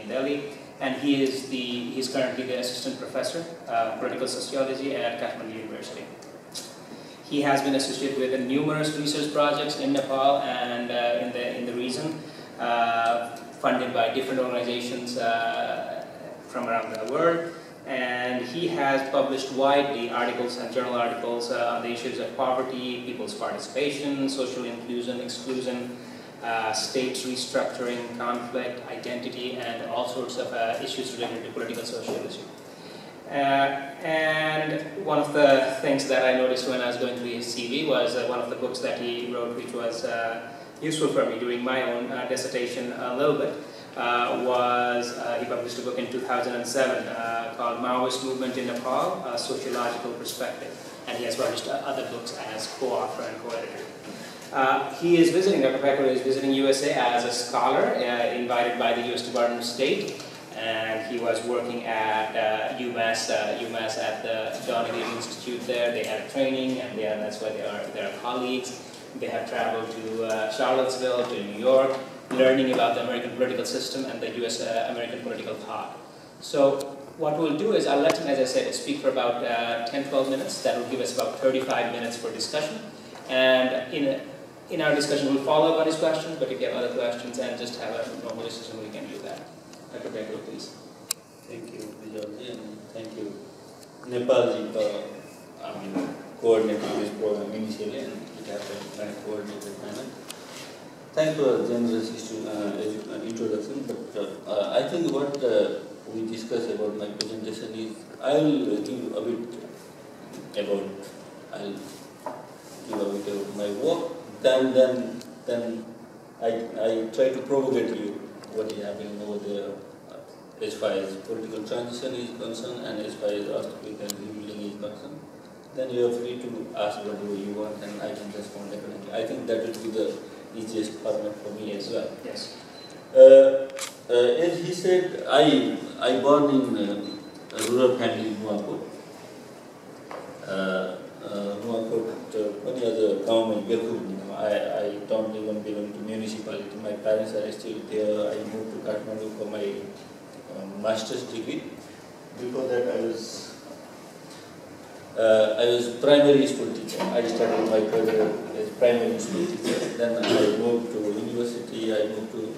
in Delhi, and he's currently the assistant professor, political sociology at Kathmandu University. He has been associated with numerous research projects in Nepal and in the region, funded by different organizations from around the world. And he has published widely articles and journal articles on the issues of poverty, people's participation, social inclusion, exclusion, state restructuring, conflict, identity, and all sorts of issues related to political sociology. And one of the things that I noticed when I was going through his CV was one of the books that he wrote, which was useful for me during my own dissertation a little bit, he published a book in 2007 called Maoist Movement in Nepal, A Sociological Perspective, and he has published other books as co-author and co-editor. He is visiting, Dr. Pyakurel is visiting USA as a scholar, invited by the US Department of State, and he was working at UMass at the Donegall Institute there. They had a training, and that's why they are colleagues. They have traveled to Charlottesville, to New York, learning about the American political system and the US American political thought. So what we'll do is I'll let him, as I said, speak for about 10-12 minutes. That will give us about 35 minutes for discussion. And in our discussion, we'll follow up on his questions, but if you have other questions and just have a normal discussion, we can do that. Dr. Pyakurel, please. Thank you, Vijay, and thank you, Nepalji, for coordinating this program initially, and it happened in a coordinated manner. Thanks for a generous introduction, but I think what we discuss about my presentation is, I'll give a bit about my work, then I try to provocate you what is happening over there as far as political transition is concerned and as far as earthquake and rebuilding is concerned. Then you are free to ask whatever you want and I can respond definitely. I think that will be the easiest format for me as well. Yes. As he said, I born in a rural family in Nuwakot. Many other government, I don't even belong to municipality. My parents are still there. I moved to Kathmandu for my master's degree. Before that, I was primary school teacher. I started my career as primary school teacher. Then I moved to university. I moved to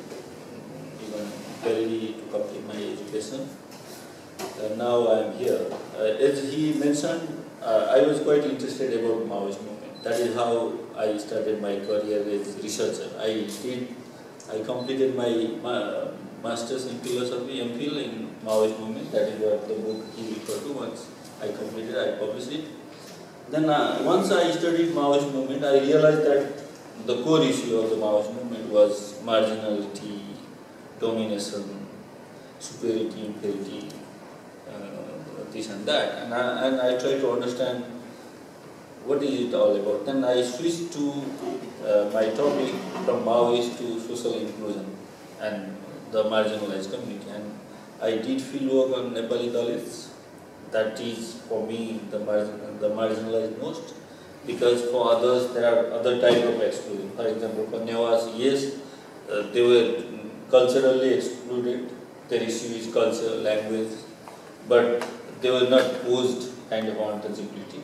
even Delhi to complete my education. Now I am here. As he mentioned, I was quite interested about Maoist movement. That is how I started my career as researcher. I completed my master's in philosophy, MPhil in Maoist movement. That is what the book he referred to. Once I completed, I published it. Then once I studied Maoist movement, I realized that the core issue of the Maoist movement was marginality, domination, superiority, inferiority, this and that. And I tried to understand what is it all about. Then I switched to my topic from Maoist to social inclusion and the marginalized community. And I did field work on Nepali Dalits. That is for me the marginalized most, because for others there are other type of exclusion. For example, for Newas, yes, they were culturally excluded. Their issue is culture, language, but they were not posed kind of untouchability.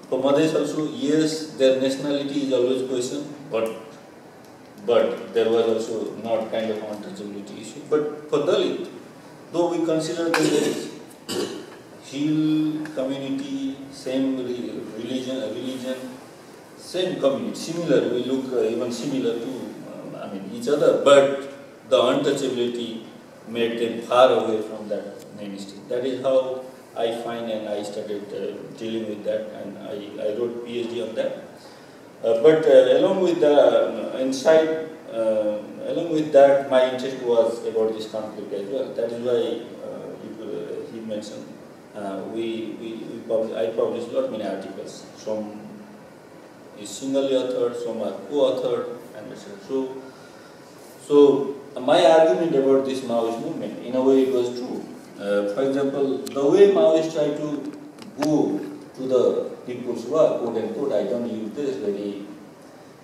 For Madhais also, yes, their nationality is always questioned, but there was also not kind of untouchability issue. But for Dalit, though we consider them as hill community, same religion, same community, similar, we look even similar to each other, but the untouchability made them far away from that mainstream. That is how I find, and I started dealing with that, and I wrote PhD on that. But along with that, my interest was about this conflict as well. That is why he mentioned I published lot many articles. Some is singly authored, some are co-authored, and etc. So my argument about this Maoist movement, in a way, it was true. For example, the way Maoists try to go to the people's work, quote unquote, I don't use this very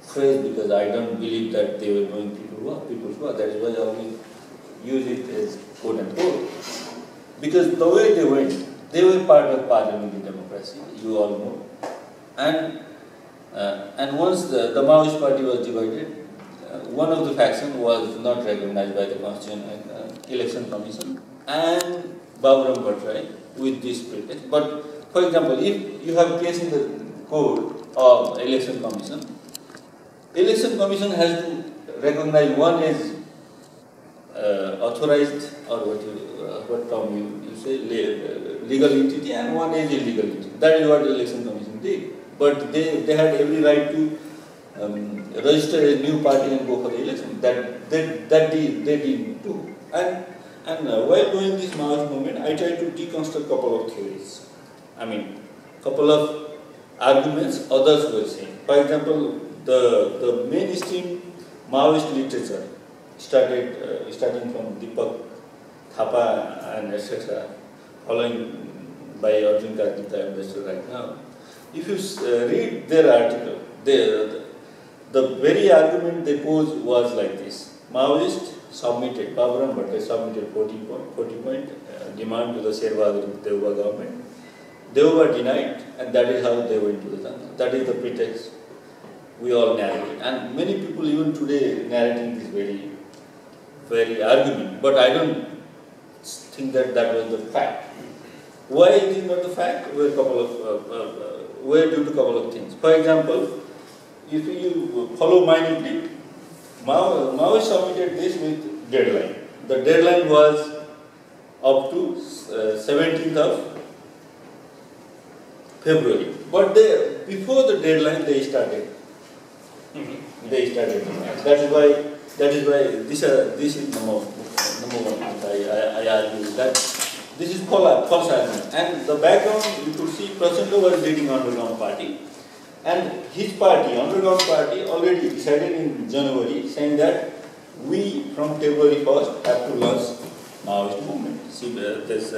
phrase because I don't believe that they were doing people's work. That is why I always use it as quote unquote. Because the way they went, they were part of parliamentary democracy, you all know. And once the Maoist party was divided, one of the faction was not recognized by the Constitution Election Commission and Baburam Bhattarai with this pretext. But for example, if you have case in the code of Election Commission has to recognize one as authorized, or what term you say, legal entity, and one is illegal entity. That is what the Election Commission did. But they had every right to register a new party and go for the election. That they didn't do. And while doing this Maoist movement, I tried to deconstruct a couple of theories. I mean, couple of arguments others were saying. For example, the mainstream Maoist literature starting from Deepak Thapa and etc., following by Arjun Kartika Ambassador right now. If you read their article, the very argument they posed was like this. Maoist submitted, Baburam Bhattarai submitted 40-point demand to the Sherbahadur Deuba government. They were denied, and that is how they went to the Tantra. That is the pretext we all narrate. And many people even today narrating this very argument, but I don't think that was the fact. Why it is not the fact? We're due to a couple of things. For example, if you follow minutely, Mao submitted this with deadline. The deadline was up to 17th of February. But before the deadline, they started. That is why this is number one. I argue that this is false argument. And the background, you could see Prasanta was leading underground party, and his party, underground party, already decided in January, saying that we from February 1st have to launch Maoist movement. See, there's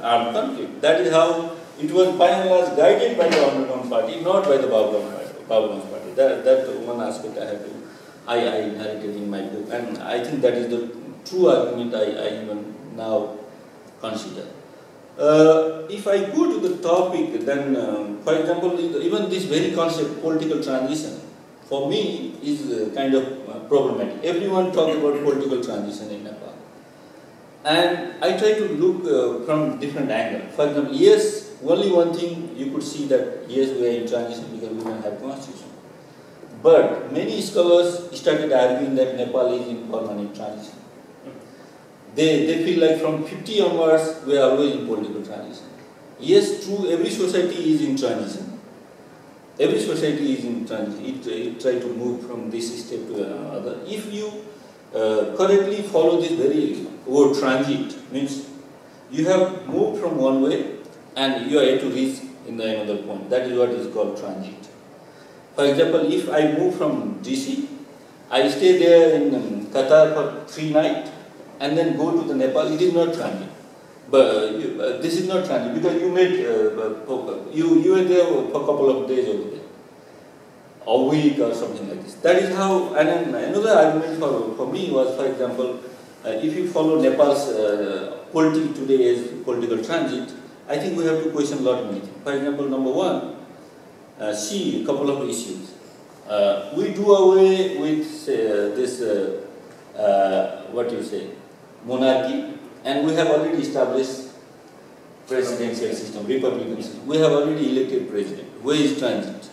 armed conflict. That is how it was by and large guided by the underground party, not by the Baburam party. That one aspect I inherited in my book, and I think that is the true argument I even now consider. If I go to the topic, then, for example, even this very concept, political transition, for me is kind of problematic. Everyone talks about political transition in Nepal. And I try to look from different angles. For example, yes, only one thing you could see that, yes, we are in transition because we don't have constitution. But many scholars started arguing that Nepal is in permanent transition. They feel like from 50 onwards, we are always in political transition. Yes, true, every society is in transition. Every society is in transition. It tries to move from this step to another. If you correctly follow this very word transit, means you have moved from one way and you are yet to reach in another point. That is what is called transit. For example, if I move from DC, I stay there in Qatar for 3 nights, and then go to the Nepal, it is not transit. But this is not transit because you were there for a couple of days over there, a week or something like this. That is how. And then another argument for me was, for example, if you follow Nepal's politics today as political transit, I think we have to question a lot many things. For example, number one, see a couple of issues. We do away with this monarchy, and we have already established presidential system, republican system. We have already elected president. Where is transit?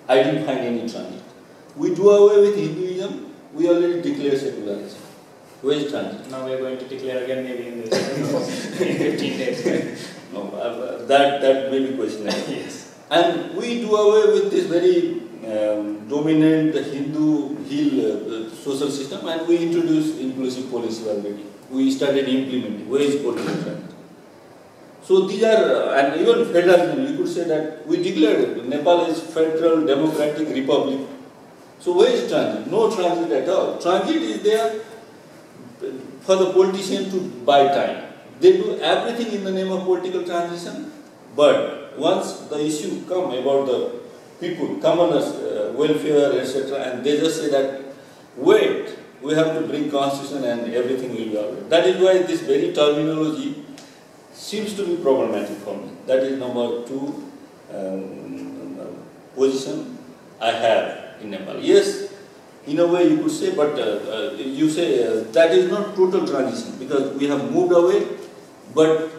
I didn't find any transit. We do away with Hinduism. We already declare secularism. Where is transit? Now we are going to declare again maybe in 15 days. No, that may be questionable. Yes. And we do away with this very dominant Hindu hill social system, and we introduce inclusive policy already. We started implementing. Where is political transit? So these are, and even federalism, you could say that we declared Nepal is federal democratic republic. So where is transit? No transit at all. Transit is there for the politician to buy time. They do everything in the name of political transition, but once the issue come about the people, commoners, welfare, etc., and they just say that, wait, we have to bring constitution and everything will be alright. That is why this very terminology seems to be problematic for me. That is number 2 position I have in Nepal. Yes, in a way you could say, but you say that is not total transition because we have moved away, but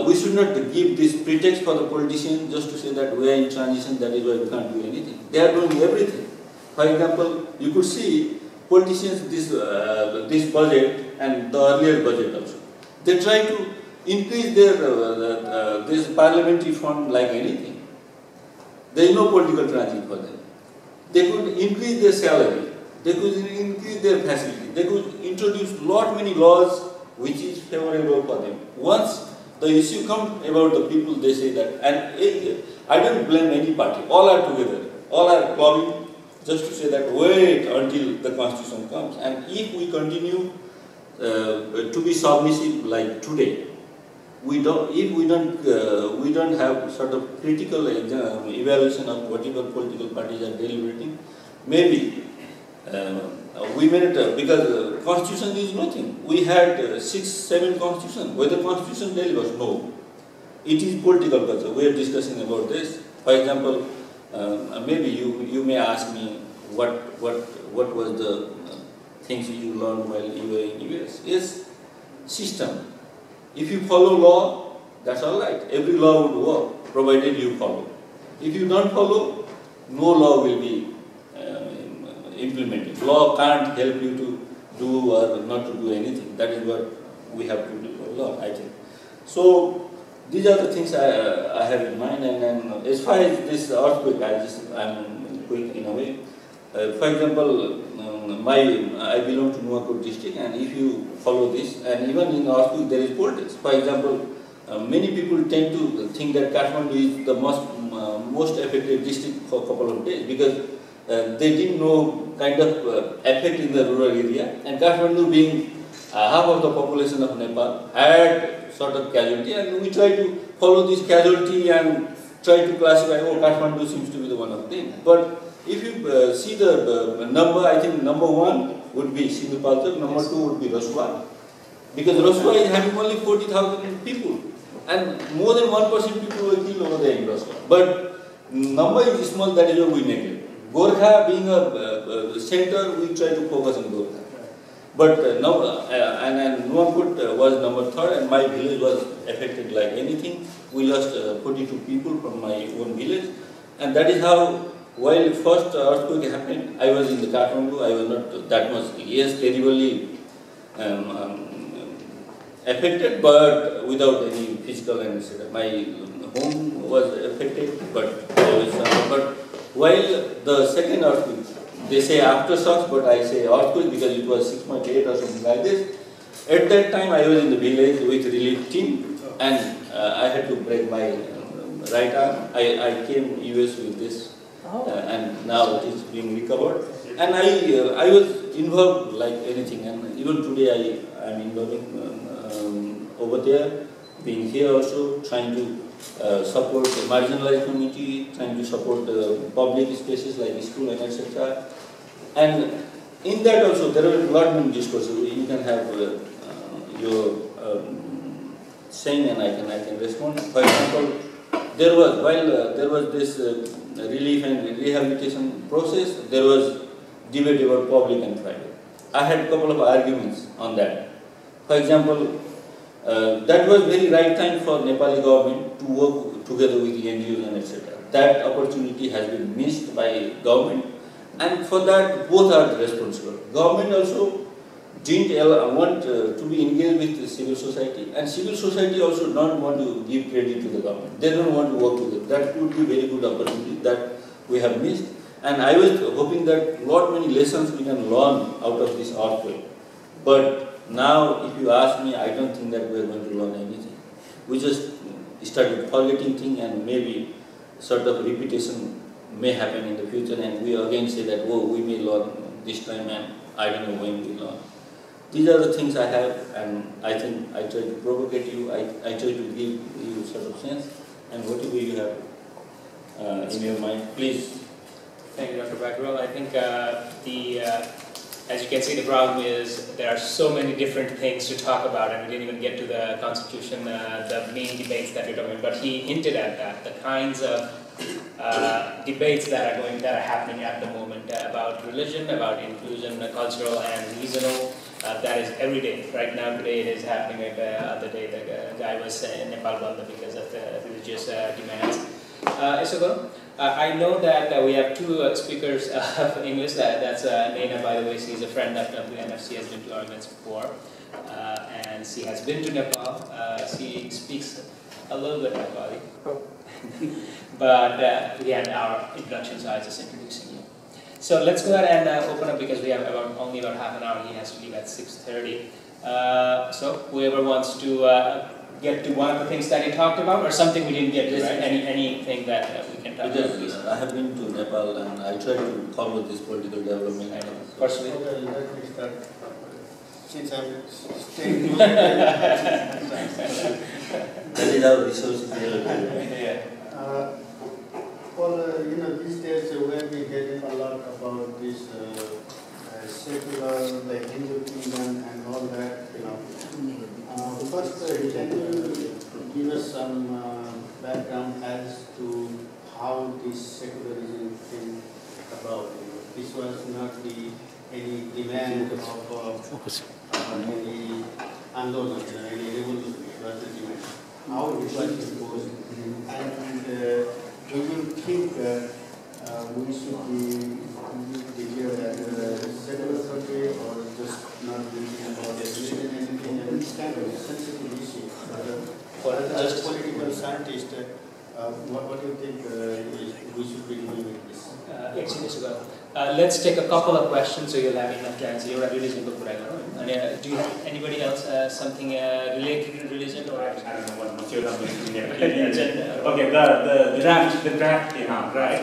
we should not give this pretext for the politicians just to say that we are in transition, that is why we can't do anything. They are doing everything. For example, you could see politicians this budget and the earlier budget also. They try to increase their this parliamentary fund like anything. There is no political transition for them. They could increase their salary. They could increase their facility. They could introduce many laws which is favorable for them. Once the issue comes about the people, they say that, and I don't blame any party. All are together. All are clubbing just to say that wait until the constitution comes. And if we continue to be submissive like today, if we don't have sort of critical evaluation of whatever political parties are deliberating, maybe we may not, because constitution is nothing. We had 6, 7 constitutions. Whether constitution delivers? No. It is political culture. We are discussing about this. For example, maybe you may ask me what was the things you learned while you were in US. Yes, system. If you follow law, that's all right. Every law would work, provided you follow. If you don't follow, no law will be implemented. Law can't help you to do or not to do anything. That is what we have to do for law, I think. So these are the things I have in mind. And as far as this earthquake, I'm quick in a way. For example, I belong to Nuwakot district, and if you follow this, and even in earthquake there is politics. For example, many people tend to think that Kathmandu is the most affected district for a couple of days because they didn't know kind of effect in the rural area, and Kathmandu being half of the population of Nepal had sort of casualty, and we try to follow this casualty and try to classify, oh, Kathmandu seems to be the one of them. But if you see the number, I think number 1 would be Sindhupalchar, number 2 would be Rasua, because Rasua is having only 40,000 people, and more than 1% people were killed over there in Rasua. But number is small, that is why we neglect. Gorkha being a center, we try to focus on Gorkha. But now, and Nuwakot was number 3rd, and my village was affected like anything. We lost 42 people from my own village, and that is how, while first earthquake happened, I was in the Kathmandu. I was not that much, yes, terribly affected, but without any physical and etc. My home was affected, but while the second earthquake, they say aftershocks, but I say earthquake because it was 6.8 or something like this. At that time, I was in the village with relief team, and I had to break my right arm. I came US with this, and now it is being recovered. And I was involved like anything, and even today I am involving over there, being here also, trying to support the marginalized community, trying to support public spaces like school and etc. And in that also there are a lot many discourses. You can have your saying, and I can respond. For example, there was this relief and rehabilitation process, there was debate about public and private. I had a couple of arguments on that. For example, that was very right time for Nepali government to work together with the NGOs and etc. That opportunity has been missed by government, and for that both are responsible. Government also didn't want to be engaged with the civil society, and civil society also don't want to give credit to the government. They don't want to work with it. That would be very good opportunity that we have missed. And I was hoping that many lessons we can learn out of this earthquake. But now, if you ask me, I don't think that we are going to learn anything. We just started forgetting things, and maybe sort of repetition may happen in the future, and we again say that, oh, we may learn this time, and I don't know when we learn. These are the things I have, and I think I try to provocate you, I try to give you sort of sense, and whatever you have in your mind, please. Thank you, Dr. Pyakurel. I think the as you can see, the problem is there are so many different things to talk about, and we didn't even get to the constitution, the main debates that we're talking about. But he hinted at that, the kinds of debates that are happening at the moment about religion, about inclusion, cultural and regional. That is every day. Right now, today it is happening. Like the other day, the guy was in Nepal Bandha because of the religious demands. I know that we have two speakers of English. That's Naina, by the way. She's a friend of WNF. She has been to our events before, and she has been to Nepal. She speaks a little bit Nepali, but we had our introduction, so I was just introducing you. So let's go ahead and open up because we have only about half an hour. He has to leave at 6:30. So whoever wants to get to one of the things that he talked about, or something we didn't get to, right? Anything that we can talk about, please. I have been to Nepal and I try to follow this political development. Personally? Let me start. Since I'm staying that is our resources. Yeah. Well, these days where we get a lot about this secular, the Hindu kingdom and all that, first, can you give us some background as to how this secularism came about? This was not any demand of any andolan, any revolution. It was a demand. How it was imposed, and do you think we should be declared as a secular country or just not thinking about religion and anything? And this kind of sensitive issue. As a political scientist, what do you think we should be doing with this? Let's take a couple of questions so you'll have enough to answer. You're a religion book, right? Do you have anybody else something related to religion? Or I don't know what material I'm going to Okay, the draft came out, right?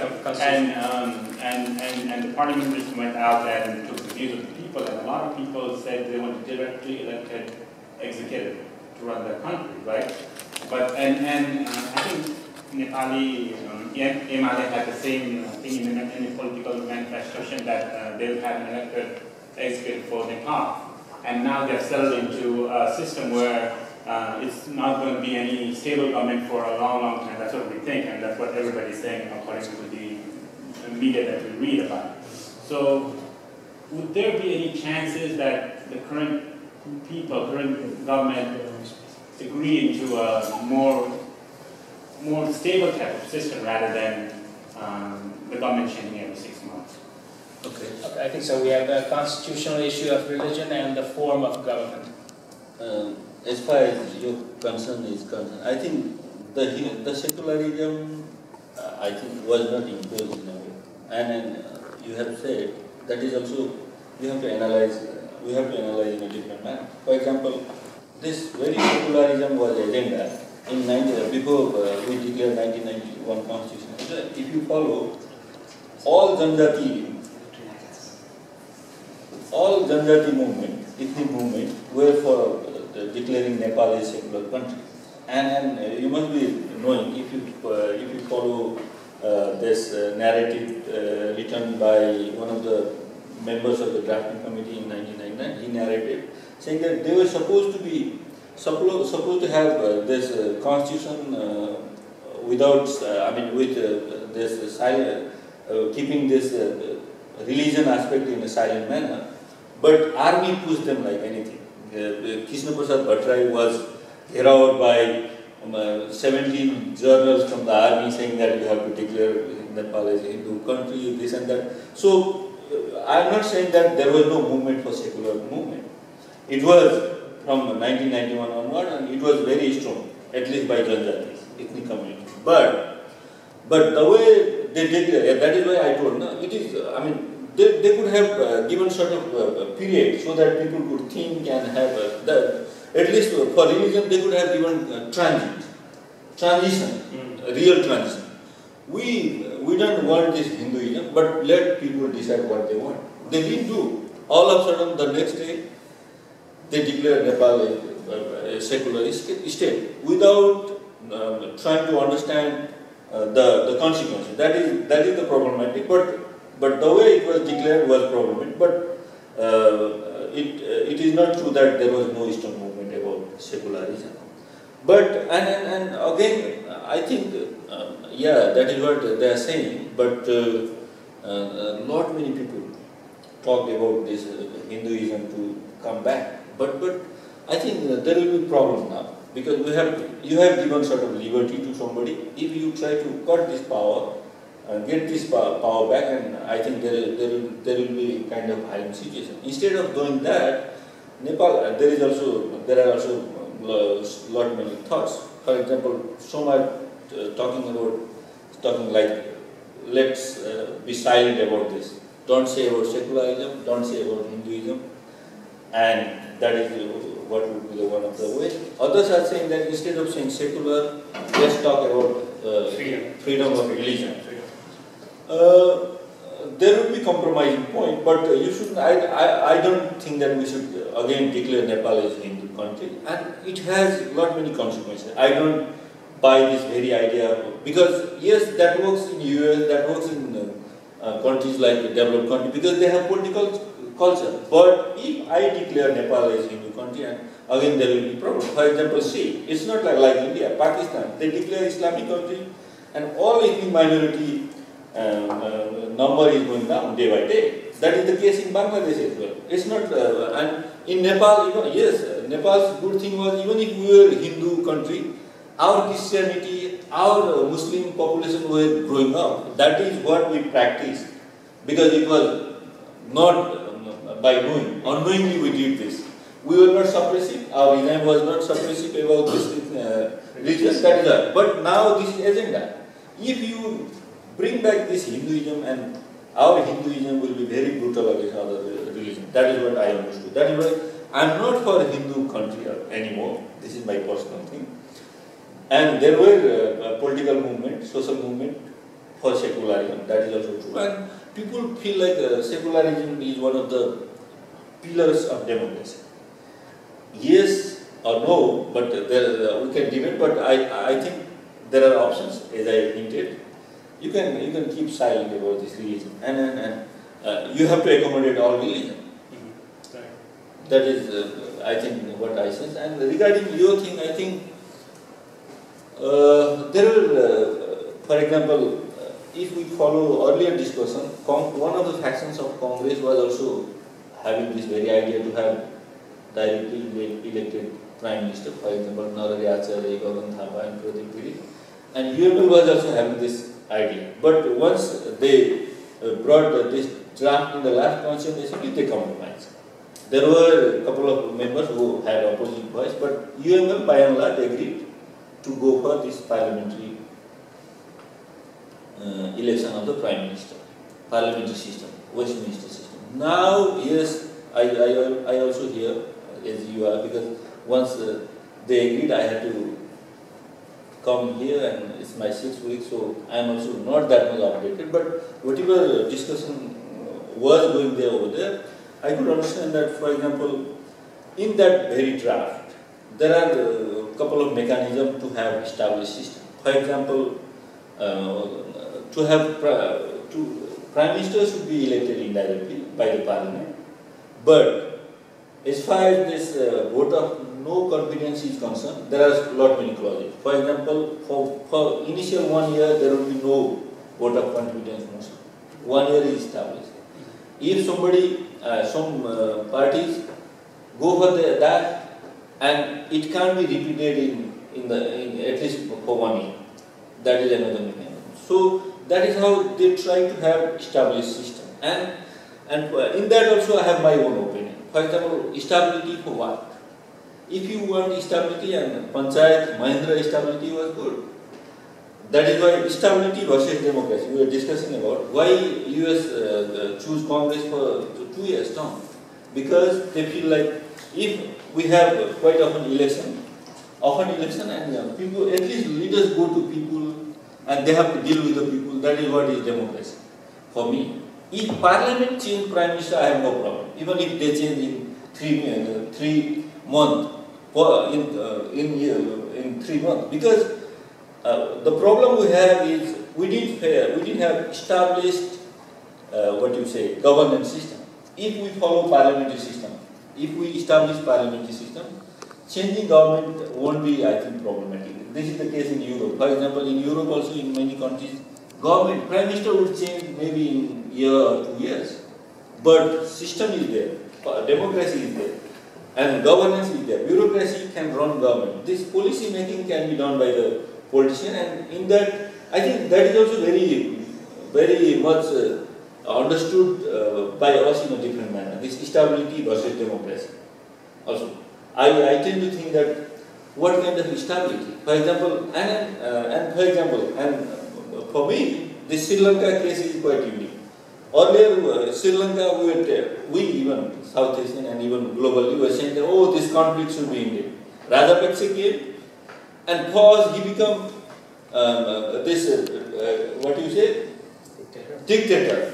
And the parliamentarians went out there and took the views of the people, and a lot of people said they want a directly elected executive to run their country, right? But I think Nepali MLA had the same thing in the political manifestation that they will have an elected executive for Nepal. And now they've settled into a system where it's not going to be any stable government for a long, long time. That's what we think, and that's what everybody's saying according to the media that we read about. So would there be any chances that the current government agree into a more stable type of system rather than the government changing every 6 months? Okay, I think so. We have the constitutional issue of religion and the form of government. As far as your concern is concerned, I think the secularism, I think, was not imposed in a way. And you have said that is also we have to analyze in a different manner. For example, this very secularism was agenda in before we declared 1991 constitution. If you follow all Janjati movement, ethnic movement, were for declaring Nepal a secular country. And you must be knowing, if you follow this narrative written by one of the members of the drafting committee in 1999, he narrated saying that they were supposed to have this constitution without, with this silent, keeping this religion aspect in a silent manner. But army pushed them like anything. Krishna Prasad Bhattarai was heralded by 17 journals from the army saying that you have to declare Nepal as a Hindu country, this and that. So I am not saying that there was no movement for secular movement. It was from 1991 onward, and it was very strong, at least by Janjatis, ethnic community. But the way they declare, that is why I told, it is, they could have given sort of period so that people could think and have, at least for religion, they could have given transition, real transition. We don't want this Hinduism, but let people decide what they want. They didn't do. All of a sudden, the next day, they declared Nepal a secular state without trying to understand the consequences. That is the problematic. But the way it was declared was problematic. But it is not true that there was no Eastern movement about secularism. But, and again, I think, yeah, that is what they are saying, but not many people talked about this Hinduism to come back. But I think there will be problem now, because you have given sort of liberty to somebody. If you try to cut this power and get this power back, and I think there will be kind of violent situation. Instead of doing that, Nepal, there are also lot many thoughts. For example, some are talking like, let's be silent about this. Don't say about secularism, don't say about Hinduism, and that is what would be one of the ways. Others are saying that instead of saying secular, let's talk about freedom of religion. There will be compromising point, but you should. I don't think that we should again declare Nepal as a Hindu country, and it has lot many consequences. I don't buy this very idea because yes, that works in US, that works in countries like the developed country because they have political culture. But if I declare Nepal as a Hindu country, and again there will be problem. For example, see, it's not like India, Pakistan. They declare Islamic country, and all ethnic minority number is going down day by day. That is the case in Bangladesh as well. It's not, and in Nepal, yes, Nepal's good thing was even if we were a Hindu country, our Christianity, our Muslim population were growing up. That is what we practiced because it was not by doing. Unknowingly we did this. We were not suppressive. Our regime was not suppressive about this religion. That is all. But now this agenda. If you bring back this Hinduism, and our Hinduism will be very brutal against other religions. That is what I understood. That is why I am not for a Hindu country anymore. This is my personal thing. And there were political movement, social movement for secularism. That is also true. And people feel like secularism is one of the pillars of democracy. Yes or no, but we can debate. But I think there are options, as I hinted. You can keep silent about this religion, and you have to accommodate all religion. Mm-hmm. Right. That is, I think, what I sense. And regarding your thing, I think there are, for example, if we follow earlier discussion, one of the factions of Congress was also having this very idea to have directly elected Prime Minister. For example, Narari Acharya, Gagan Thapa, and Pradeep Giri. And UML was also having this idea. But once they brought this draft in the last Constitution Assembly, they compromised. There were a couple of members who had opposing voice, but UML by and large agreed to go for this parliamentary election of the Prime Minister, parliamentary system, Westminster system. Now, yes, I also hear, as you are, because once they agreed, I had to come here, and it's my 6th week, so I am also not that much updated. But whatever discussion was going there over there, I could understand that, for example, in that very draft, there are a couple of mechanisms to have established system. For example, Prime Minister should be elected indirectly by the Parliament, but as far as this vote of no confidence is concerned, there are lot many clauses. For example, for initial 1 year, there will be no vote of confidence motion. 1 year is established. If somebody, some parties go for that, and it can't be repeated in at least for 1 year. That is another mechanism. So that is how they try to have established system. And in that also I have my own opinion. For example, stability for what? If you want stability, and Panchayat Mahindra stability was good. That is why stability versus democracy. We were discussing about why US choose Congress for 2 years term. Because they feel like if we have quite often election and people, at least leaders go to people and they have to deal with the people. That is what is democracy for me. If Parliament change Prime Minister, I have no problem. Even if they change in 3 months, in 3 months, because the problem we have is we didn't have established governance system. if we follow parliamentary system, if we establish parliamentary system, changing government won't be, I think, problematic. This is the case in Europe. For example, in Europe also, in many countries, government, prime minister would change maybe in year or 2 years. But system is there, democracy is there, and governance is there. Bureaucracy can run government. This policy making can be done by the politician, and in that, I think that is also very much understood by us in a different manner. This stability versus democracy. Also, I tend to think that what kind of stability? For example, for me, the Sri Lanka case is quite unique. Earlier, Sri Lanka, we even South Asian and even globally were saying that, oh, this conflict should be ended. Rajapaksa came, and first he became what do you say? Dictator.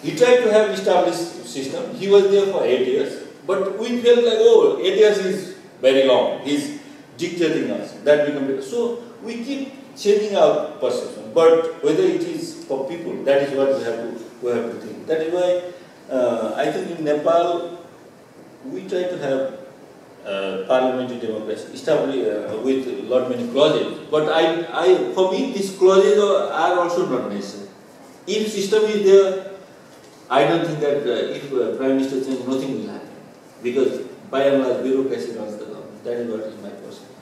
He tried to have established system. He was there for 8 years, but we felt like, oh, 8 years is very long. He's dictating us. That become so we keep changing our perception. But whether it is for people, that is what we have to think. That is why I think in Nepal we try to have parliamentary democracy established with lot many clauses. But for me, these clauses are also not necessary. If system is there, I don't think that if Prime Minister changes, nothing will happen. Because by and large, bureaucracy runs the government. That is what is my perspective.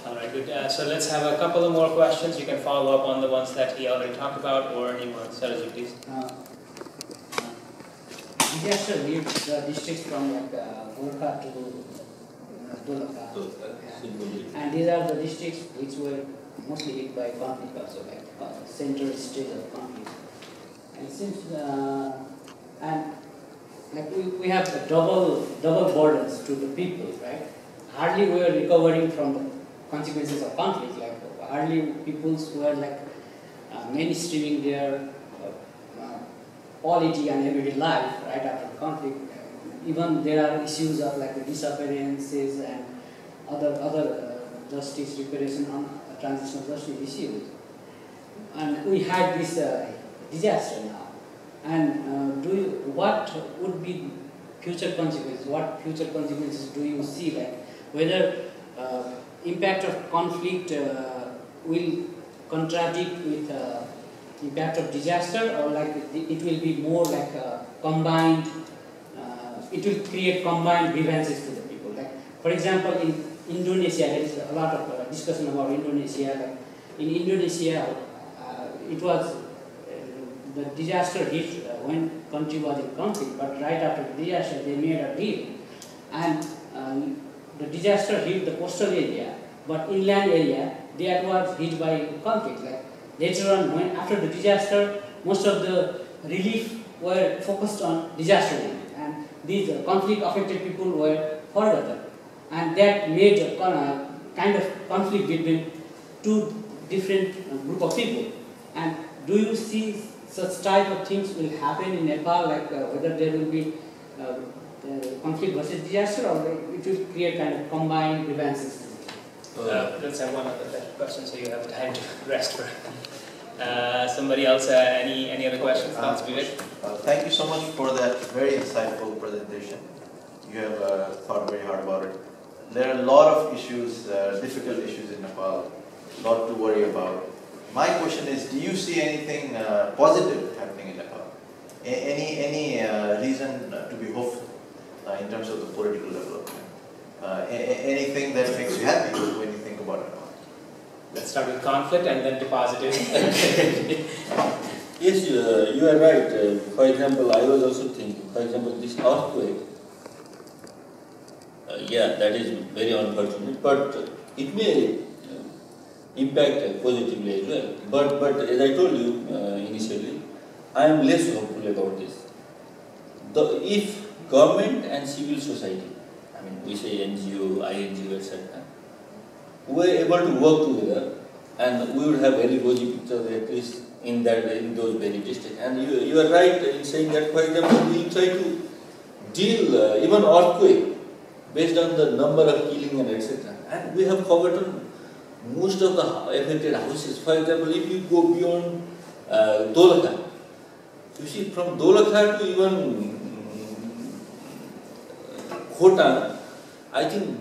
All right, good. So let's have a couple of more questions. You can follow up on the ones that he already talked about, or anyone. Saraju, please. Disaster hit the districts from like Gorkha to Dolakha. And these are the districts which were mostly hit by conflict also, like central stage of conflict. And since and like we have the double burdens to the people, right? Hardly we are recovering from the consequences of conflict. Like hardly peoples who are like mainstreaming their quality and everyday life right after the conflict. Even there are issues of like the disappearances and other justice reparation on transitional justice issues. And we had this disaster now. And what would be future consequences? What future consequences do you see? Like whether impact of conflict will contradict with impact of disaster, or like it will be more like combined. It will create combined grievances to the people. Like for example, in Indonesia, there is a lot of discussion about Indonesia. Like in Indonesia, it was the disaster hit when country was in conflict, but right after the disaster they made a deal, and the disaster hit the coastal area, but inland area that was hit by conflict. Like later on, when after the disaster, most of the relief were focused on disaster relief, and these conflict affected people were forgotten, and that made a kind of conflict between two different group of people. And do you see such type of things will happen in Nepal, like whether there will be conflict versus disaster, or it will create kind of combined grievances? Let's have one other question so you have time to rest for somebody else. Any other questions? Thank you so much for that very insightful presentation. You have thought very hard about it. There are a lot of issues, difficult issues in Nepal, a lot to worry about. My question is, do you see anything positive happening in Nepal? Any reason to be hopeful in terms of the political development? Anything that makes you happy when you think about Nepal? Let's start with conflict and then to positive. Yes, you are right. For example, I was also thinking, for example, this earthquake, yeah, that is very unfortunate, but it may impact positively as well. But as I told you initially, I am less hopeful about this. If government and civil society, I mean we say NGO, INGO, etc., were able to work together, and we would have very rosy picture at least in those very districts. And you are right in saying that, for example, we try to deal even earthquake based on the number of killing and etc. And we have forgotten most of the affected houses. For example, if you go beyond Dolakha, you see from Dolakha to even Khotan, I think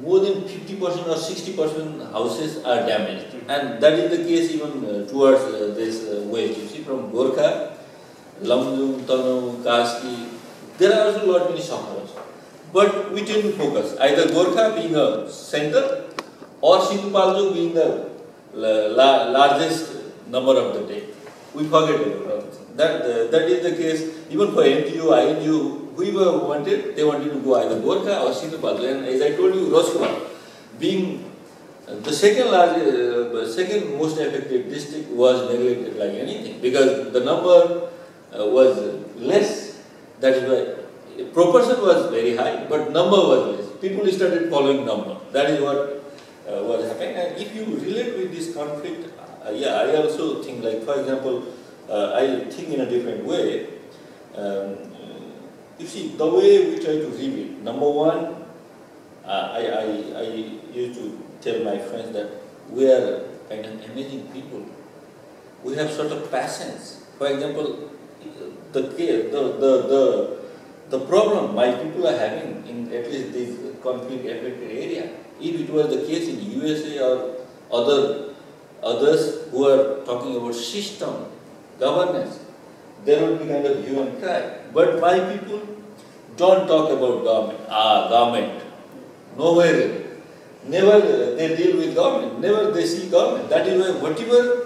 more than 50% or 60% houses are damaged. And that is the case even towards this west. You see, from Gorkha, Lamjung, Tanau, Kaski, there are also a lot many sufferers. But we tend to focus either Gorkha being a center or Sindhupaljo being the largest number of the day. We forget about it. That is the case even for NGO, INGO, whoever wanted, they wanted to go either Gorkha or Sindhupaljo. And as I told you, Roscoe, being the second second most affected district, was neglected like anything because the number was less. That is why proportion was very high, but number was less. People started following number. That is what was happening. And if you relate with this conflict, yeah, I also think like, for example, I think in a different way. You see, the way we try to rebuild, number one, I used to tell my friends that we are kind of amazing people. We have sort of patience. For example, the problem my people are having in at least this conflict-affected area, if it was the case in USA or others who are talking about system, governance, there would be kind of hue and cry. But my people don't talk about government. Government. Nowhere. Never they deal with government. Never they see government. That is why whatever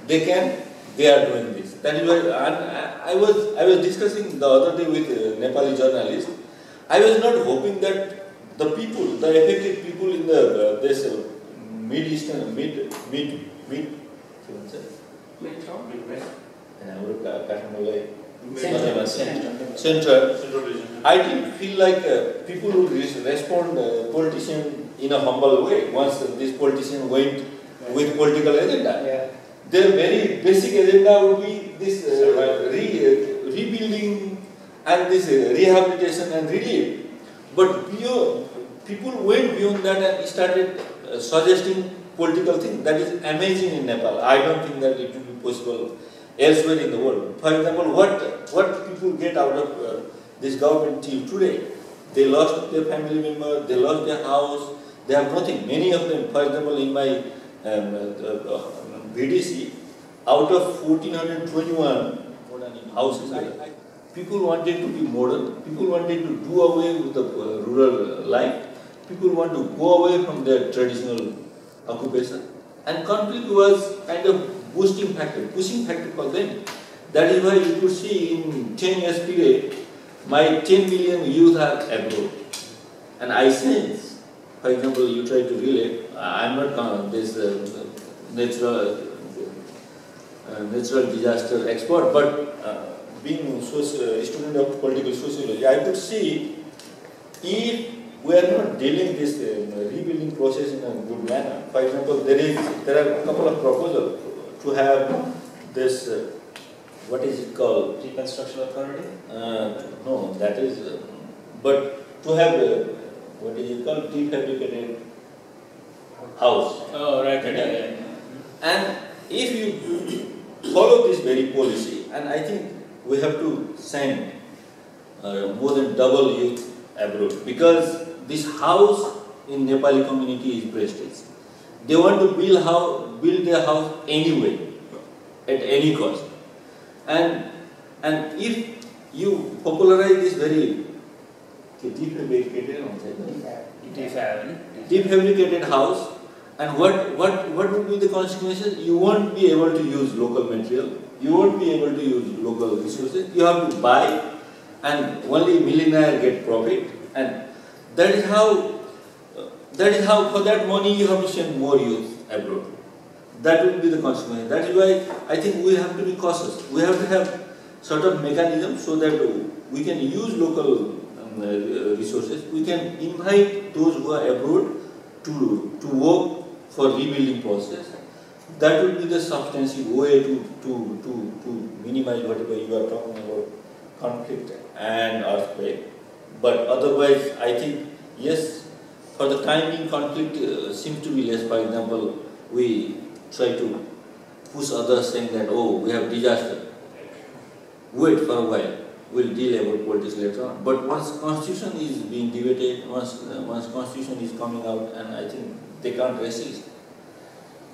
they can, they are doing this. That is why I was discussing the other day with a Nepali journalist. I was not hoping that the people, the affected people in the this Mid-Eastern, Central. I didn't feel like people would respond politician in a humble way once this politician went with political agenda. Yeah. Their very basic agenda would be this rebuilding and this rehabilitation and relief. But people went beyond that and started suggesting political things. That is amazing in Nepal. I don't think that it will be possible elsewhere in the world. For example, what people get out of this government till today? They lost their family member, they lost their house, they have nothing. Many of them, for example, in my VDC, out of 1421 houses, people wanted to be modern, people wanted to do away with the rural life, people want to go away from their traditional occupation. And conflict was kind of boosting factor, pushing factor for them. That is why you could see in 10 years period, my 10 million youth are abroad. And I sense, for example, you try to relate, I am not this natural disaster expert, but being a student of political sociology, I could see if we are not dealing this rebuilding process in a good manner. For example, there are a couple of proposals to have this, what is it called? Reconstruction Authority? No, that is, but to have, what is it called? Prefabricated house. Oh, right. Yeah. And if you follow this very policy, and I think we have to send more than double youth abroad, because this house in Nepali community is prestige. They want to build their house anyway, at any cost. And if you popularize this very defabricated house, and what would be the consequences? You won't be able to use local material, you won't be able to use local resources, you have to buy, and only millionaire get profit, and that is how for that money you have to send more youth abroad. That will be the consequence. That is why I think we have to be cautious. We have to have sort of mechanism so that we can use local resources. We can invite those who are abroad to work for rebuilding process. That will be the substantive way to minimize whatever you are talking about, conflict and earthquake. But otherwise, I think, yes, for the time being, conflict seems to be less. For example, we try to push others saying that, oh, we have disaster. Wait for a while. we'll deal about politics later on. But once constitution is being debated, once constitution is coming out, and I think they can't resist,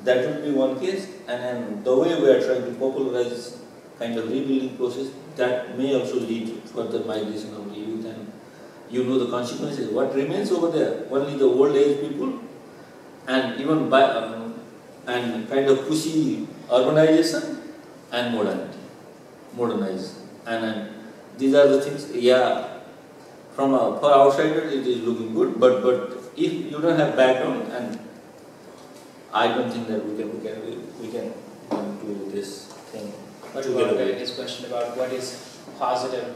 that would be one case. And the way we are trying to popularize kind of rebuilding process, that may also lead to further migration of the youth, and you know the consequences. What remains over there? Only the old age people, and even by and kind of pushy urbanization and modernization. And these are the things. Yeah, for outsiders it is looking good, but if you don't have background, and I don't think that we can do this thing. What about his question about what is positive?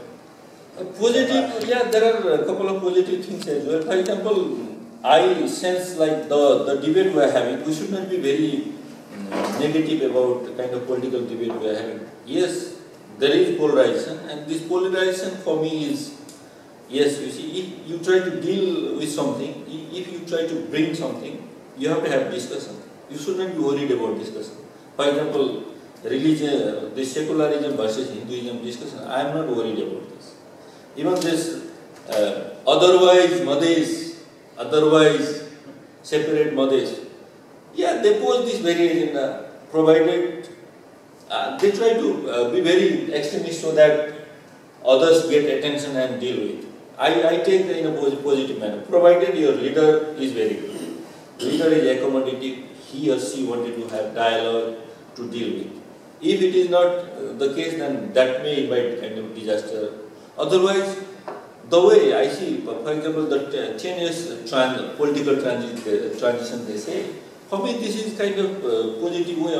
Positive, yeah, there are a couple of positive things as well. For example, I sense like the debate we are having, we should not be very negative about the kind of political debate we are having. Yes, there is polarization, and this polarization for me is, yes, you see, if you try to deal with something, if you try to bring something, you have to have discussion. You should not be worried about discussion. For example, religion, the secularism versus Hinduism discussion, I am not worried about this. Even this otherwise separate mothers, yeah, they pose this very agenda, provided they try to be very extremist so that others get attention and deal with. I take that in a positive manner, provided your leader is very good. Leader is accommodative, he or she wanted to have dialogue to deal with. If it is not the case, then that may invite kind of disaster. Otherwise, the way I see, for example, the 10 years political transition they say, for me this is kind of positive way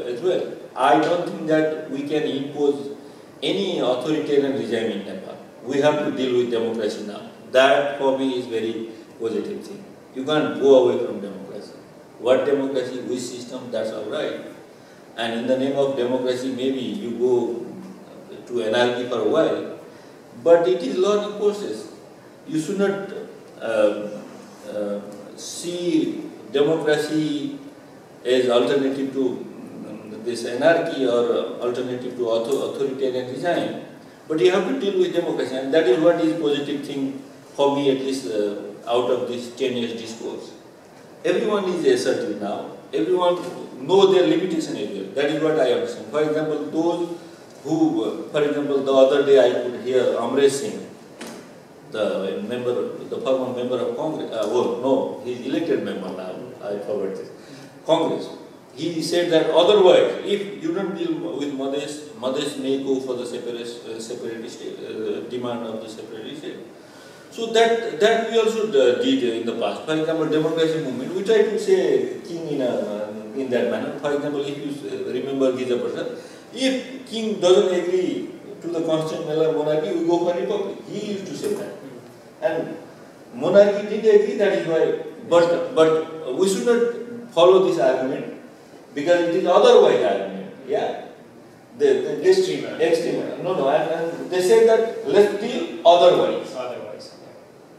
as well. I don't think that we can impose any authoritarian regime in Nepal. We have to deal with democracy now. That for me is very positive thing. You can't go away from democracy. What democracy, which system, that's all right. And in the name of democracy, maybe you go to anarchy for a while, but it is learning process. You should not see democracy as alternative to this anarchy or alternative to authoritarian regime, but you have to deal with democracy, and that is what is positive thing for me, at least out of this 10 years discourse. Everyone is assertive now. Everyone know their limitation as well. That is what I understand. For example, those who, for example, the other day I could hear Amresh Singh, the former member of Congress, he is elected member now, I forgot this, Congress. He said that otherwise, if you don't deal with mothers may go for the separatist demand of the separatist state. So that we also did in the past. For example, democracy movement, we try to say king in that manner. For example, if you remember Giza Prasad, if king doesn't agree to the constitutional monarchy, we go for republic. He used to say that. And monarchy didn't agree, that is why. But we should not follow this argument, because it is otherwise argument. Yeah. Extreme. No. And they said that let's deal otherwise.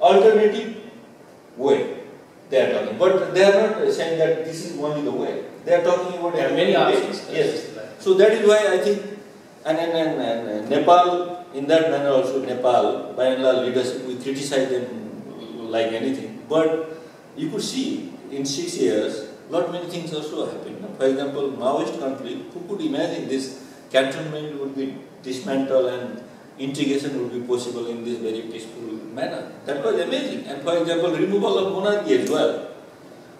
Alternative way they are talking, but they are not saying that this is only the way. They are talking about there are many options. Yes. So that is why I think, and Nepal, in that manner also, Nepal, by and large leadership, we criticize them like anything. But you could see in 6 years, lot many things also happened. For example, Maoist conflict, who could imagine this cantonment would be dismantled and integration would be possible in this very peaceful manner. That was amazing. And for example, removal of monarchy as well.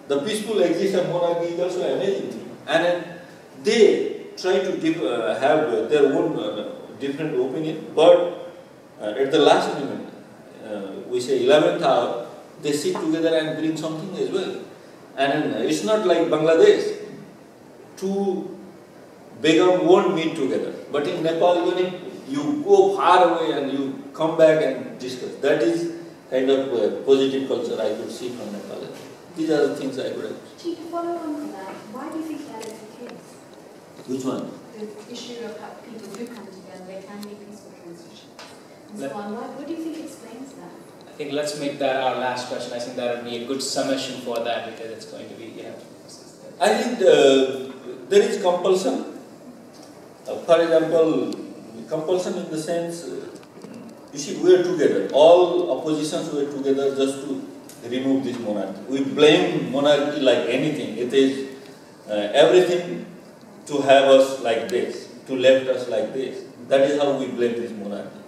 The peaceful existence of monarchy is also amazing thing. And they try to have their own different opinion, but at the last moment, we say 11th hour, they sit together and bring something as well. And it's not like Bangladesh. Two Begum won't meet together. But in Nepal, even if you go far away and you come back and discuss, that is kind of positive culture I could see from Nepal. These are the things I could have. To follow on from that, why do you think that is the case? Which one? The issue of how people do come together, they can make peaceful transitions. And so on. What do you think explains that? I think let's make that our last question. I think that would be a good summation for that, because it's going to be, I think there is compulsion. For example, compulsion in the sense, You see, we are together. All oppositions were together just to remove this monarchy. We blame monarchy like anything. It is everything to have us like this, to left us like this. That is how we blame this monarchy.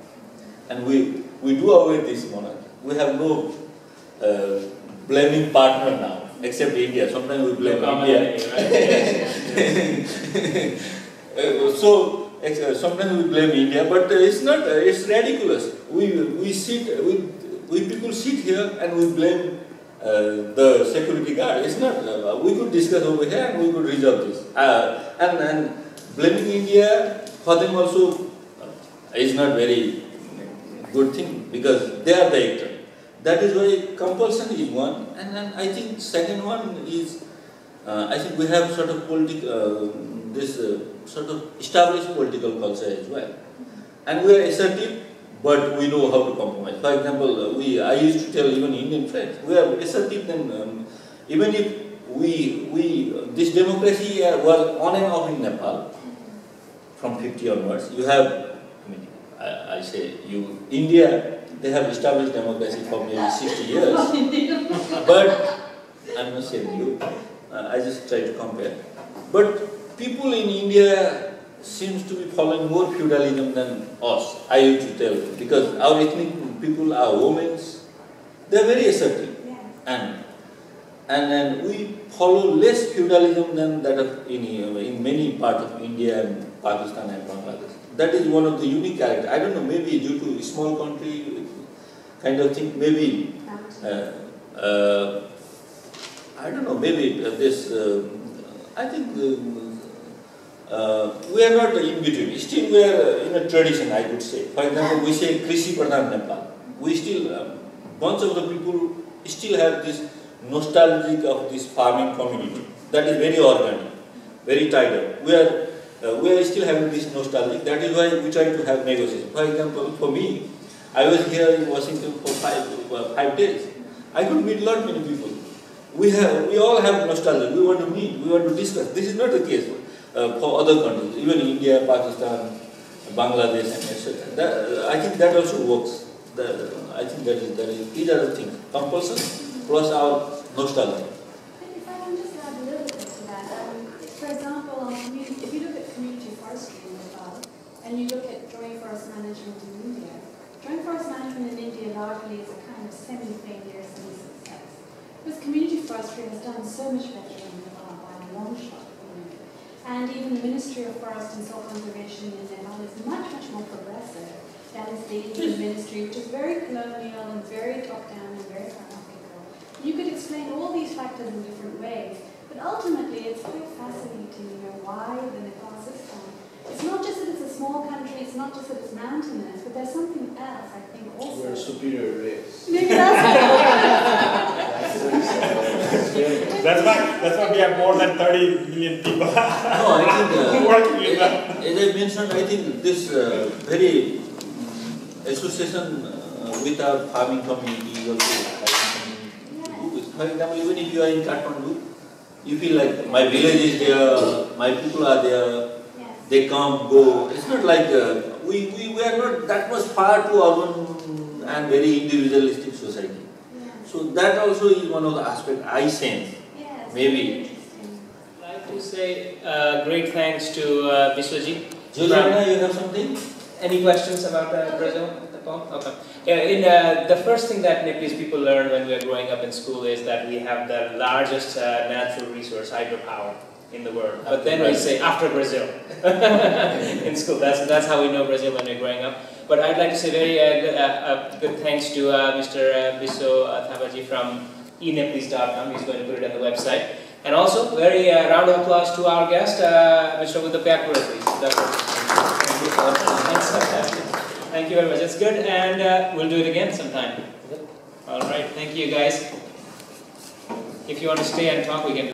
And we do away with this monarchy. We have no blaming partner now, except India. Sometimes we blame India. Sometimes we blame India, but it's not. It's ridiculous. We people sit here and we blame the security guard. It's not. We could discuss over here and we could resolve this. And blaming India for them also is not very good thing, because they are the actor. That is why compulsion is one, and then I think second one is I think we have sort of sort of established political culture as well, and we are assertive, but we know how to compromise. For example, I used to tell even Indian friends, we are assertive. Then even if this democracy was on and off in Nepal from 50 onwards. You have, I say India. They have established democracy for maybe 60 years, but I'm not saying you. I just try to compare. But people in India seems to be following more feudalism than us. I used to tell them, because our ethnic people are women. They are very assertive, and we follow less feudalism than that of in many parts of India and Pakistan and Bangladesh. That is one of the unique characters. I don't know, maybe due to small country kind of thing, maybe, I don't know, maybe this, I think we are not in between. Still we are in a tradition, I would say. For example, we say Krishi Pradhan Nepal. We still, bunch of the people still have this nostalgic of this farming community. That is very organic, very tied up. We are still having this nostalgic. That is why we try to have negotiation. For example, for me, I was here in Washington for 5 days. I could meet many people. We all have nostalgia. We want to meet. We want to discuss. This is not the case for other countries, even India, Pakistan, Bangladesh, and etc. I think that also works. I think that is these are the things. Compulsion plus our nostalgia. If I can just add a little bit to that. For example, if you look at community forestry in Nepal, and you look at joint forest management in India, joint forest management in India largely is a kind of semi-failure, semi-success. Because community forestry has done so much better in Nepal by a long shot. And even the Ministry of Forest and Soil Conservation in Nepal is much, much more progressive than is the Indian ministry, which is very colonial and very top-down and very hierarchical. You could explain all these factors in different ways, but ultimately it's quite fascinating to know why the Nepal system. It's not just that it's a small country, it's not just that it's mountainous, but there's something else, I think, also. We're a superior race. Maybe that's That's why we have more than 30 million people. No, I think, working in that. as I mentioned, I think this very association with our farming community is also for example, even if you are in Kathmandu, you feel like my village is there, my people are there, they come, go. It's not like we are not that much far to urban and very individualistic society. So that also is one of the aspects I sense. Maybe. I'd like to say great thanks to Biswajit. Juliana, you have something? Any questions about Brazil? Okay. Yeah, the first thing that Nepalese people learn when we are growing up in school is that we have the largest natural resource, hydropower, in the world. But then we say after Brazil in school. That's how we know Brazil when we're growing up. But I'd like to say very good thanks to Mr. Biso Thabaji from enepalese.com. He's going to put it on the website. And also, very round of applause to our guest, Mr. Pyakurel, please. Thank you very much. It's good, and we'll do it again sometime. All right. Thank you, guys. If you want to stay and talk, we can.